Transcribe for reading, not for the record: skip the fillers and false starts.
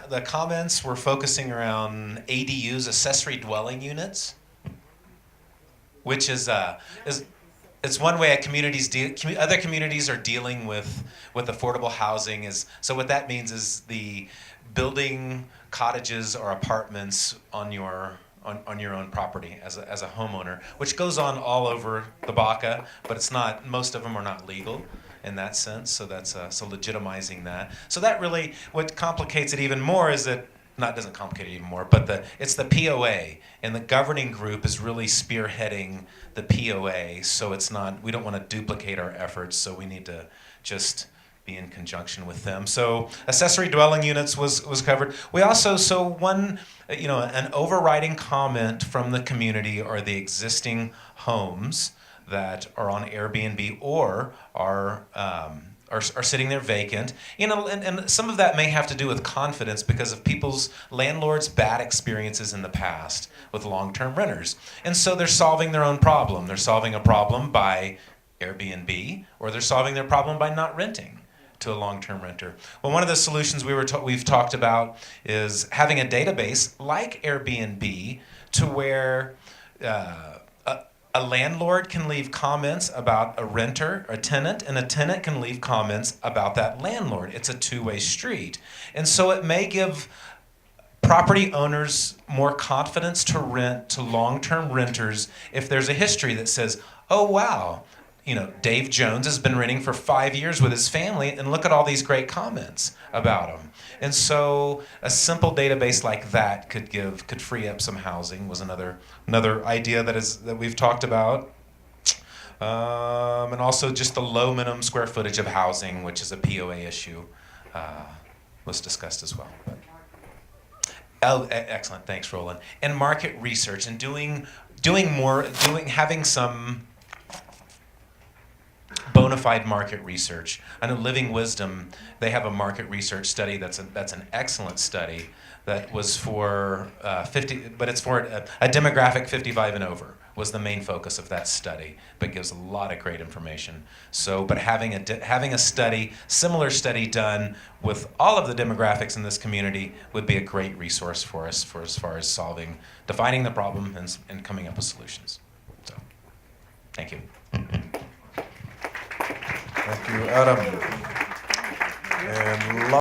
the comments were focusing around ADUs, accessory dwelling units, which is it's one way other communities are dealing with affordable housing. So what that means is the building cottages or apartments on your own property as a homeowner, which goes on all over the Baca, but it's not. Most of them are not legal in that sense. So that's so legitimizing that. So that really what complicates it even more is that. Not doesn't complicate it even more, but it's the POA, and the governing group is really spearheading the POA. So it's not, we don't want to duplicate our efforts, so we need to just be in conjunction with them. So accessory dwelling units was covered. We also, so one, an overriding comment from the community are the existing homes that are on Airbnb or are sitting there vacant, and some of that may have to do with confidence because of people's landlords' bad experiences in the past with long-term renters. And so they're solving their own problem. They're solving a problem by Airbnb, or they're solving their problem by not renting to a long-term renter. Well, one of the solutions we've talked about is having a database like Airbnb to where a landlord can leave comments about a renter, a tenant, and a tenant can leave comments about that landlord. It's a two-way street. And so it may give property owners more confidence to rent to long-term renters if there's a history that says, oh, wow, Dave Jones has been renting for 5 years with his family, and look at all these great comments about him. And so a simple database like that could free up some housing was another idea that we've talked about. And also just the low minimum square footage of housing, which is a POA issue, was discussed as well. Excellent, thanks, Roland. And market research and having some bona fide market research. I know Living Wisdom, they have a market research study that's an excellent study that was for it's for a demographic 55 and over was the main focus of that study, but gives a lot of great information. So, but having a similar study done with all of the demographics in this community would be a great resource for us for as far as defining the problem and coming up with solutions. So, thank you. Thank you, Adam. And